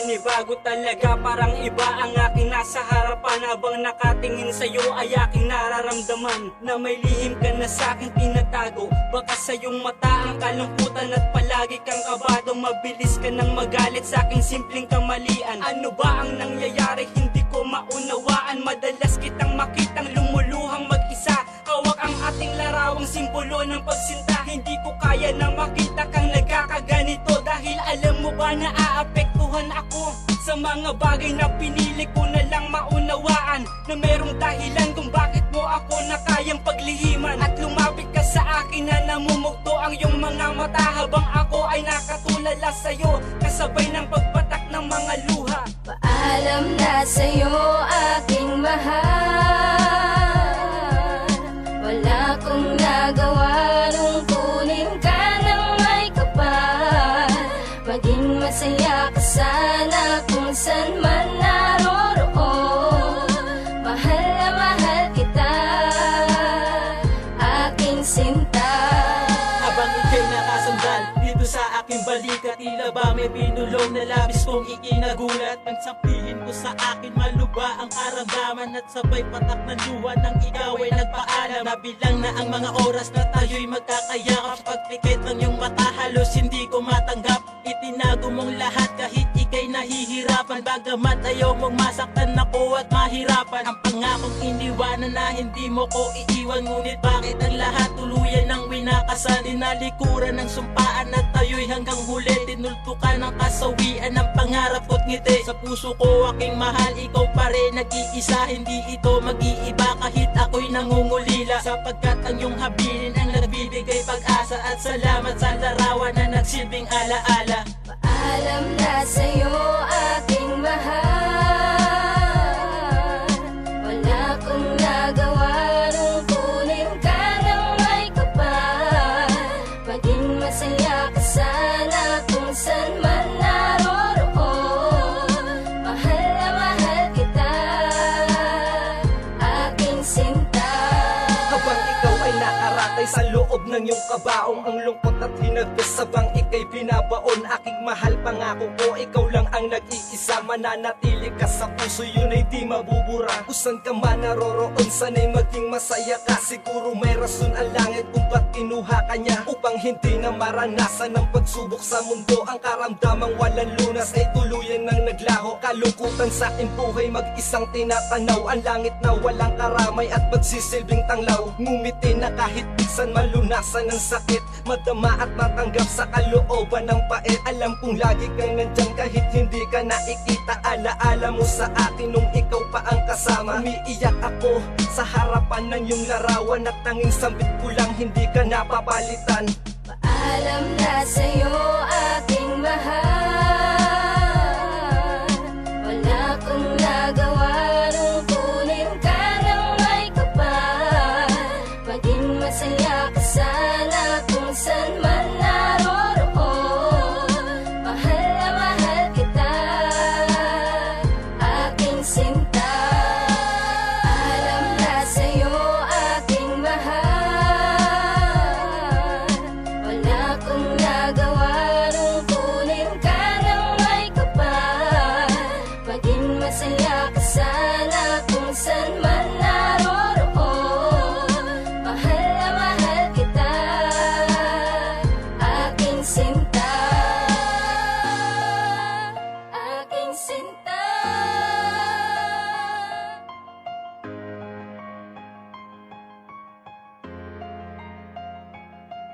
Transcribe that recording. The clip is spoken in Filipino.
Panibago talaga, parang iba ang aking nasa harapan. Habang nakatingin sa'yo ay aking nararamdaman na may lihim ka na sa'king tinatago. Baka sa iyong mata ang kalungkutan at palagi kang kabado. Mabilis ka nang magalit sa'king simpleng kamalian. Ano ba ang nangyayari? Hindi ko maunawaan. Madalas kitang makitang lumuluhang mag-isa. Hawak ang ating larawang simbolo ng pagsinta. Hindi ko kaya na makita kang nagkakaganito. Dahil alam mo ba na aapektuhan ako sa mga bagay na pinili ko na lang maunawaan. Na merong dahilan kung bakit mo ako na kayang paglihiman. At lumapit ka sa akin na namumugto ang iyong mga mata. Habang ako ay nakatulala sa'yo, kasabay ng pagpatak ng mga luha. Paalam na sa'yo aking mahal. Wala kong nagawa nung kunin ka ng may kapal. Maging masaya ka sana kung saan man naroroon. Mahal na mahal kita, aking sinta. Habang ika'y nakasandal dito sa aking balikat, tila ba may binulong na labis kong ikinagulat. Nang sabihin ko sa akin maluba ang karamdaman, at sabay patak ng luha nang ikaw ay nagpaalam. Nabilang na ang mga oras na tayo'y magkakayakap. Pagpikit ng iyong mata halos hindi ko matanggap. Itinago mong lahat kahit ika'y nahihirapan. Bagamat ayaw mong masaktan ako at mahirapan. Ang pangakong iniwanan na hindi mo ko iiwan. Ngunit bakit ang lahat tuluyan ng winakasan? Dinalikuran ng sumpaan at tayo'y hanggang huli. Tinultukan ng kasawian ng pangarap ko't ngiti. Sa puso ko aking mahal, ikaw pa rin nag-iisa. Hindi ito mag-iiba kahit ako'y nangungulila. Sapagkat ang iyong habilin ang nagbibigay pag-asa. At salamat sa larawan na nagsilbing alaala. Paalam na sa'yo aking mahal. Wala kong nagawa nung kunin ka ng may kapal. Maging masaya ka sana kung saan man naroroon. Mahal na mahal kita, aking sinta. Habang ikaw ay nakaratay sa loob ng iyong kabaong, ang lungkot at hinagpos sabang ika'y binabaon. Aking mahal, pangako ko, ikaw lang ang nag-iisa. Mananatili ka sa puso, yun ay di mabubura. Kung saan ka man naroroon, sana'y maging masaya ka. Siguro may rason ang langit kung ba't kinuha ka niya, upang hindi na maranasan ng pagsubok sa mundo. Ang karamdamang walang lunas ay tuluyan ng naglaho. Kalungkutan sa aking buhay, mag-isang tinatanaw. Ang langit na walang karamay at magsisilbing tanglaw. Ngumiti na kahit minsan malunasan ng sakit. Madama at matanggap sa kalooban ng pait. Alam kong lagi kang nandyan kahit hindi ka nakikita. Alaala mo sa akin nung ikaw pa ang kasama. Umiiyak ako sa harapan ng iyong larawan, at tanging sambit ko lang hindi ka napapalitan. Paalam na sa'yo aking mahal.